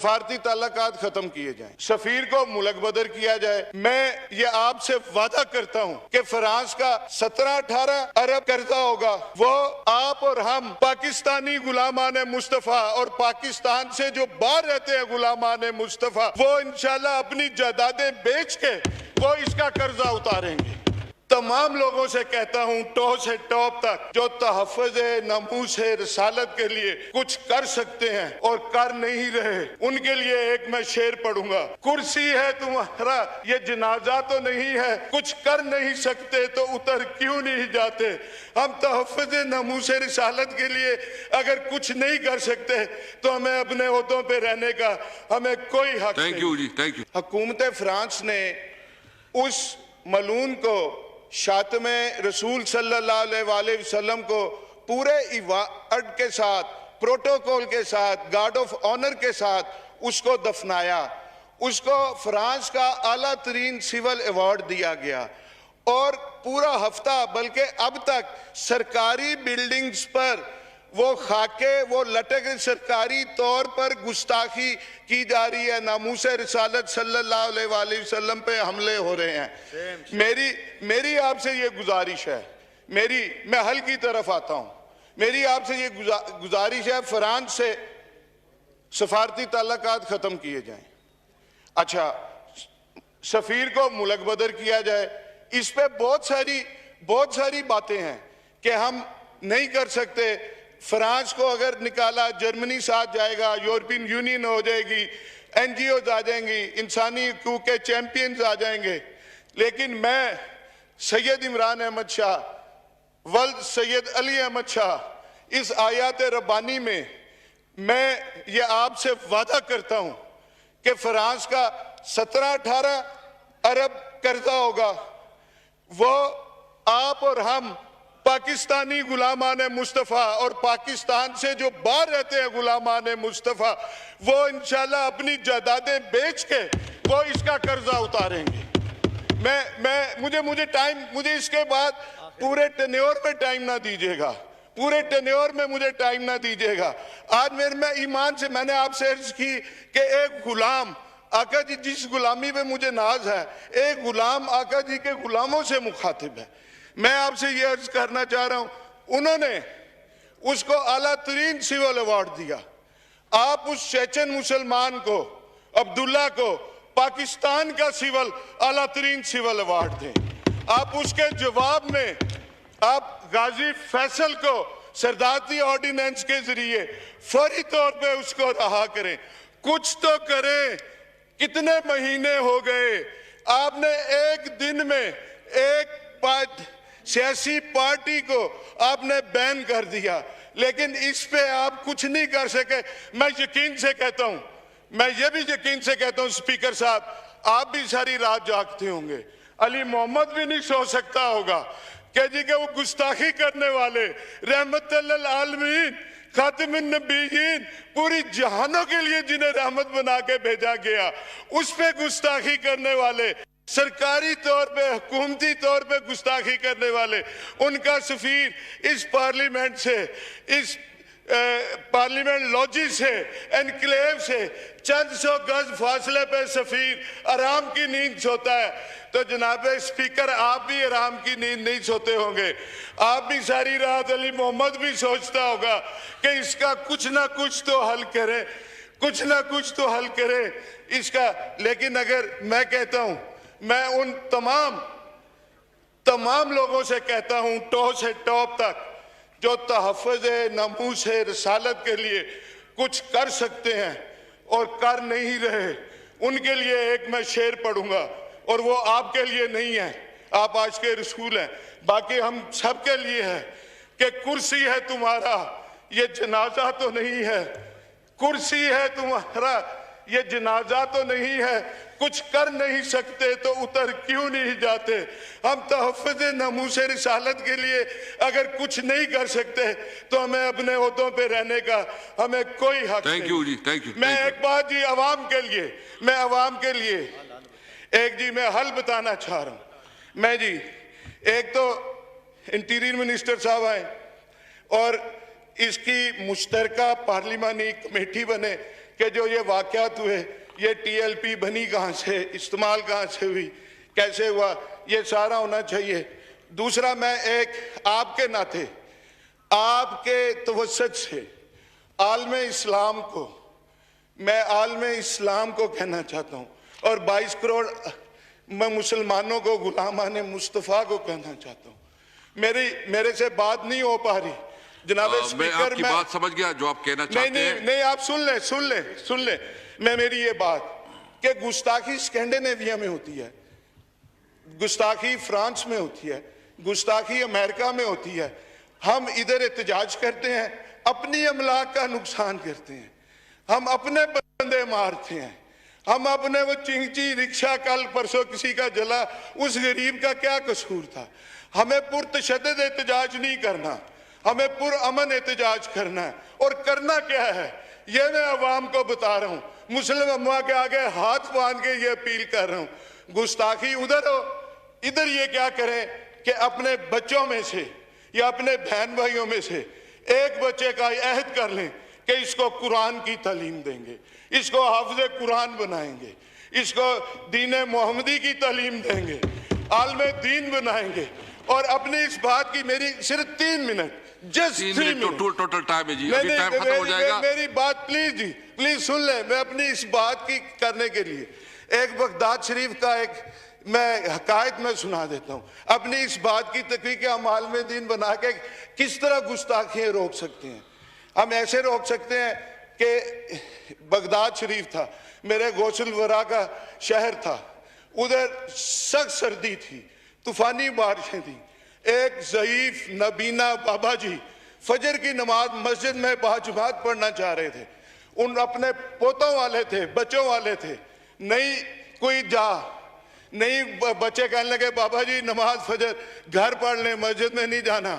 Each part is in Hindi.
फारती ताल्लुकात खत्म किए जाएं, सफीर को मुल्क बदर किया जाए। मैं ये आपसे वादा करता हूँ कि फ्रांस का 17-18 अरब कर्जा होगा, वो आप और हम पाकिस्तानी गुलामान मुस्तफा और पाकिस्तान से जो बाहर रहते हैं गुलामान मुस्तफा, वो इंशाल्लाह अपनी जायदादें बेच के वो इसका कर्जा उतारेंगे। तमाम लोगों से कहता हूं, टॉप से टॉप तक, जो तहफ़्फ़ुज़ नमूस रिसालत के लिए कुछ कर सकते हैं और कर नहीं रहे, उनके लिए एक मैं शेर पढ़ूंगा। कुर्सी है तुम्हारा, ये जनाजा तो नहीं है, कुछ कर नहीं सकते तो उतर क्यों नहीं जाते। हम तहफ़्फ़ुज़ नमूस रिसालत के लिए अगर कुछ नहीं कर सकते तो हमें अपने ओहदों पे रहने का हमें कोई हक नहीं। थैंक यू जी, थैंक यू। हुकूमत फ्रांस ने उस मलून को शातमे रसूल सल्लल्लाहु अलैहि वसल्लम को पूरे इबादत के साथ, प्रोटोकॉल के साथ, गार्ड ऑफ ऑनर के साथ उसको दफनाया। उसको फ्रांस का आला तरीन सिविल अवार्ड दिया गया और पूरा हफ्ता, बल्कि अब तक सरकारी बिल्डिंग्स पर वो खाके वो लटक, सरकारी तौर पर गुस्ताखी की जा रही है, नामूस रिसालत सल्लल्लाहु अलैहि वसल्लम पे हमले हो रहे हैं। मेरी आपसे ये गुजारिश है, मैं हल की तरफ आता हूँ। मेरी आपसे ये गुजारिश है, फ्रांस से सफारती ताल्लुकात खत्म किए जाएं। अच्छा, सफीर को मुल्क बदर किया जाए। इस पे बहुत सारी बातें हैं कि हम नहीं कर सकते। फ्रांस को अगर निकाला, जर्मनी साथ जाएगा, यूरोपियन यूनियन हो जाएगी, एनजीओ आ जाएंगी, इंसानी हकूक़ के चैंपियंस आ जाएंगे। लेकिन मैं सैयद इमरान अहमद शाह, वल्द सैयद अली अहमद शाह, इस आयात रब्बानी में मैं ये आपसे वादा करता हूँ कि फ्रांस का 17-18 अरब कर्जा होगा, वो आप और हम पाकिस्तानी गुलामान मुस्तफा और पाकिस्तान से जो बाहर रहते हैं गुलामान मुस्तफा, वो इंशाल्लाह अपनी जायदादें बेच के वो इसका कर्जा उतारेंगे। मुझे इसके बाद पूरे टेन्योर में टाइम ना दीजिएगा, पूरे टेन्योर में मुझे टाइम ना दीजिएगा। आज मैं ईमान से मैंने आपसे अर्ज की कि एक गुलाम आका जी, जिस गुलामी पे मुझे नाज है, एक गुलाम आका जी के गुलामों से मुखातिब है। मैं आपसे ये अर्ज करना चाह रहा हूं, उन्होंने उसको आला तरीन सिविल अवार्ड दिया। आप उस चेचन मुसलमान को, अब्दुल्ला को, पाकिस्तान का आला तरीन सिविल अवार्ड दें। आप उसके जवाब में आप गाजी फैसल को सरदारती ऑर्डिनेंस के जरिए फौरी तौर पे उसको रहा करें। कुछ तो करें। कितने महीने हो गए, आपने एक दिन में एक सियासी पार्टी को आपने बैन कर दिया, लेकिन इस पे आप कुछ नहीं कर सके। मैं यकीन से कहता हूं, मैं ये भी यकीन से कहता हूं स्पीकर साहब, आप भी सारी रात जागते होंगे। अली मोहम्मद भी नहीं सो सकता होगा कि जी के वो गुस्ताखी करने वाले, रहमतुल्लिल आलमीन, खातिमुन नबीयीन, पूरी जहानों के लिए जिन्हें रहमत बना के भेजा गया, उस पे गुस्ताखी करने वाले, सरकारी तौर पे, हुकूमती तौर पे गुस्ताखी करने वाले, उनका सफीर इस पार्लियामेंट से, इस पार्लियामेंट लॉजी से, एनक्लेव से चंद सौ गज फासले पे सफीर आराम की नींद सोता है। तो जनाब स्पीकर, आप भी आराम की नींद नहीं सोते होंगे। आप भी सारी रात, अली मोहम्मद भी सोचता होगा कि इसका कुछ ना कुछ तो हल करें, कुछ ना कुछ तो हल करें इसका। लेकिन अगर मैं कहता हूं, मैं उन तमाम लोगों से कहता हूं, टॉप से टॉप तक, जो तहफ़्फ़ुज़ नमूस रिसालत के लिए कुछ कर सकते हैं और कर नहीं रहे, उनके लिए एक मैं शेर पढ़ूंगा, और वो आपके लिए नहीं है, आप आज के रसूल हैं, बाकी हम सबके लिए है कि कुर्सी है तुम्हारा, ये जनाजा तो नहीं है। कुर्सी है तुम्हारा, ये जनाजा तो नहीं है, कुछ कर नहीं सकते तो उतर क्यों नहीं जाते। हम तहफ़्फ़ुज़ नमूस रिसालत के लिए अगर कुछ नहीं कर सकते तो हमें अपने ओहदों पे रहने का हमें कोई हक नहीं। थैंक यू जी, थैंक यू। मैं एक बात जी अवाम के लिए एक जी मैं हल बताना चाह रहा हूं। मैं जी, एक तो इंटीरियर मिनिस्टर साहब आए और इसकी मुश्तरका पार्लिमानी कमेटी बने कि जो ये वाक़यात हुए, ये TLP बनी कहाँ से, इस्तेमाल कहाँ से हुई, कैसे हुआ, ये सारा होना चाहिए। दूसरा, मैं एक आपके नाते, आपके तवस्सुत से आलम इस्लाम को, मैं आलम इस्लाम को कहना चाहता हूँ और 22 करोड़ मैं मुसलमानों को, गुलामान मुस्तफ़ा को कहना चाहता हूँ। मेरे से बात नहीं हो पा रही जनाब स्पीकर। मैं आपकी बात समझ गया जो आप कहना चाहते हैं। नहीं, आप सुन ले मैं मेरी ये बात कि गुस्ताखी स्कैंडिनेविया में होती है, गुस्ताखी फ्रांस में होती है, गुस्ताखी अमेरिका में होती है। हम इधर एहतजाज करते हैं, अपनी अमलाक का नुकसान करते हैं, हम अपने बंदे मारते हैं, हम अपने वो चिंची रिक्शा कल परसों किसी का जला, उस गरीब का क्या कसूर था। हमें पुरतशद्दद एहतजाज नहीं करना, हमें पुरअमन एहतजाज करना है। और करना क्या है ये मैं अवाम को बता रहा हूँ, मुस्लिम अम्मा के आगे हाथ बांध के ये अपील कर रहा हूँ। गुस्ताखी उधर हो, इधर ये क्या करें कि अपने बच्चों में से या अपने बहन भाइयों में से एक बच्चे का अहद कर लें कि इसको कुरान की तालीम देंगे, इसको हाफिज़ कुरान बनाएंगे, इसको दीन मोहम्मदी की तालीम देंगे, आलमे दीन बनाएंगे। और अपनी इस बात की मेरी सिर्फ 3 minute, just 3 minute total time है जी, अभी टाइम खत्म हो जाएगा। मेरी बात प्लीज जी, प्लीज सुन ले। मैं अपनी इस बात की करने के लिए एक बगदाद शरीफ का एक मैं हकायत में सुना देता हूँ अपनी इस बात की तकरीर के हम आलम दीन बना के किस तरह गुस्ताखियाँ रोक सकते हैं। हम ऐसे रोक सकते हैं कि बगदाद शरीफ था, मेरे गौसल वरा का शहर था, उधर सख्त सर्दी थी, तूफानी बारिशें थी। एक ज़ईफ नबीना बाबा जी फजर की नमाज मस्जिद में बाजमात पढ़ना चाह रहे थे। उन अपने पोतों वाले थे, बच्चों वाले थे, नहीं कोई नहीं बच्चे कहने लगे बाबा जी नमाज फजर घर पढ़ लें, मस्जिद में नहीं जाना।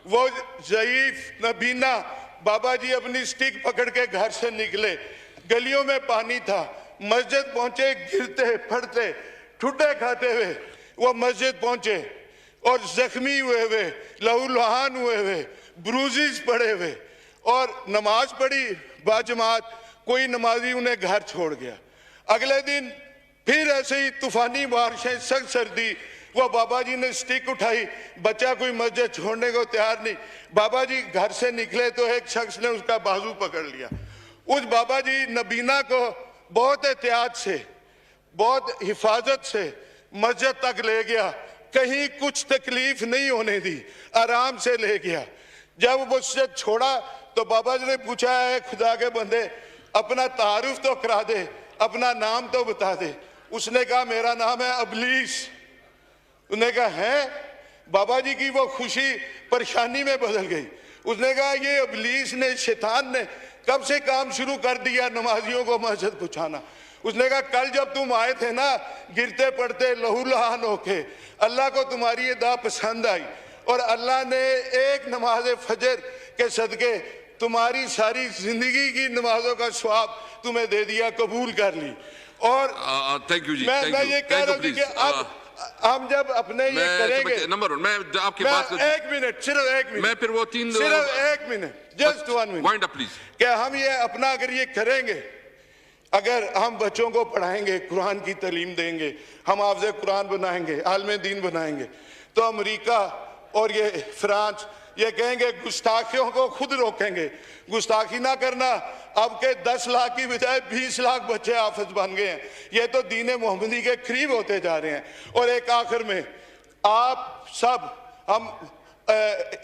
वो ज़ईफ नबीना बाबा जी अपनी स्टिक पकड़ के घर से निकले, गलियों में पानी था, मस्जिद पहुंचे, गिरते पड़ते ठुड्डे खाते हुए वो मस्जिद पहुंचे और जख्मी हुए लहूलुहान हुए ब्रूजेस पड़े हुए, और नमाज पढ़ी बाजमात, कोई नमाजी उन्हें घर छोड़ गया। अगले दिन फिर ऐसे ही तूफानी बारिशें, सख्त सर्दी, वो बाबा जी ने स्टिक उठाई, बच्चा कोई मस्जिद छोड़ने को तैयार नहीं। बाबा जी घर से निकले तो एक शख्स ने उसका बाजू पकड़ लिया। उस बाबा जी नबीना को बहुत एहतियात से, बहुत हिफाजत से मस्जिद तक ले गया, कहीं कुछ तकलीफ नहीं होने दी, आराम से ले गया। जब वो मस्जिद छोड़ा तो बाबा जी ने पूछा, है खुदा के बंदे अपना तारुफ तो करा दे, अपना नाम तो बता दे। उसने कहा मेरा नाम है अबलीस। उसने कहा है? बाबा जी की वो खुशी परेशानी में बदल गई। उसने कहा ये अबलीस ने, शैतान ने कब से काम शुरू कर दिया नमाजियों को मस्जिद पहुंचाना। उसने कहा कल जब तुम आए थे ना गिरते पड़ते लहूलुहान होके, अल्लाह को तुम्हारी ये दुआ पसंद आई और अल्लाह ने एक नमाज फजर के सदके तुम्हारी सारी जिंदगी की नमाजों का स्वाब तुम्हें दे दिया, कबूल कर ली। और थैंक यू जी, मैं ये कह रहा हूँ कि अब हम जब अपने ये करेंगे, नंबर मैं आपकी बात, एक मिनट, सिर्फ एक मिनट, मैं फिर वो 3 सिर्फ एक minute, just 1 minute, wind up please. क्या हम ये अपना अगर ये करेंगे, अगर हम बच्चों को पढ़ाएंगे, कुरान की तालीम देंगे, हम हाफ़िज़ कुरान बनाएंगे, आलम दीन बनाएंगे, तो अमेरिका और ये फ्रांस ये कहेंगे गुस्ताखियों को खुद रोकेंगे। गुस्ताखी ना करना, अब के 10 लाख की बजाय 20 लाख बच्चे हाफिज बन गए हैं। ये तो दीन मोहम्मदी के करीब होते जा रहे हैं। और एक आखिर में, आप सब हम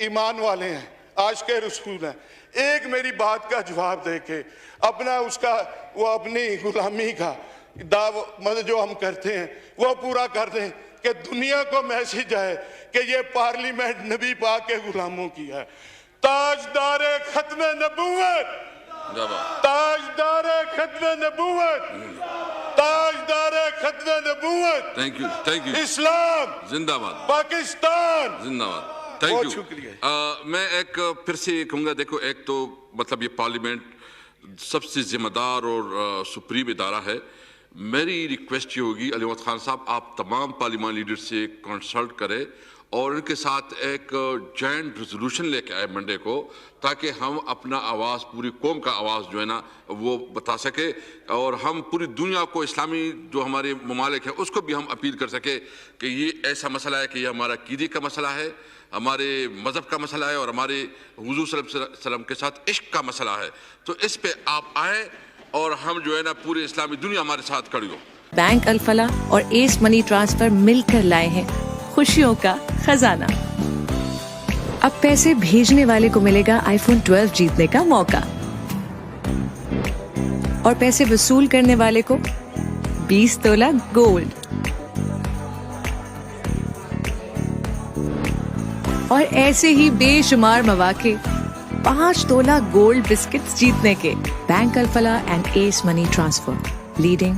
ईमान वाले हैं, आज के रसूल हैं, एक मेरी बात का जवाब दे के अपना उसका वो अपनी गुलामी का दाव मतलब जो हम करते हैं वो पूरा कर दें कि दुनिया को मैसेज आए कि ये पार्लियामेंट नबी पाक के गुलामों की है। ताजदारे खत्म नबूवत, ताजदारे खत्म नबूवत, ताजदारे खत्म नबूवत। थैंक यू इस्लाम जिंदाबाद, पाकिस्तान जिंदाबाद। थैंक यू, शुक्रिया। मैं एक फिर से कहूँगा, देखो एक तो मतलब ये पार्लियामेंट सबसे जिम्मेदार और सुप्रीम इदारा है। मेरी रिक्वेस्ट ये होगी अली मोहम्मद खान साहब, आप तमाम पार्लियामेंट लीडर से कंसल्ट करें और इनके साथ एक जॉइंट रेजोल्यूशन लेके आए मंडे को, ताकि हम अपना आवाज़, पूरी कौम का आवाज़ जो है ना वो बता सके, और हम पूरी दुनिया को, इस्लामी जो हमारे ममालिक हैं उसको भी हम अपील कर सके कि ये ऐसा मसला है कि ये हमारा कीदी का मसला है, हमारे मज़हब का मसला है और हमारे हुजूर सल्लल्लाहु अलैहि वसल्लम के साथ इश्क का मसला है। तो इस पे आप आए और हम जो है ना पूरी इस्लामी दुनिया हमारे साथ खड़ी हो। बैंक अल-फलाह और एस मनी ट्रांसफर मिलकर लाए हैं खुशियों का खजाना। अब पैसे भेजने वाले को मिलेगा आईफोन 12 जीतने का मौका, और पैसे वसूल करने वाले को 20 तोला गोल्ड। और ऐसे ही बेशुमार मौके 5 तोला गोल्ड बिस्किट्स जीतने के। Bank Alfalah and S money transfer, leading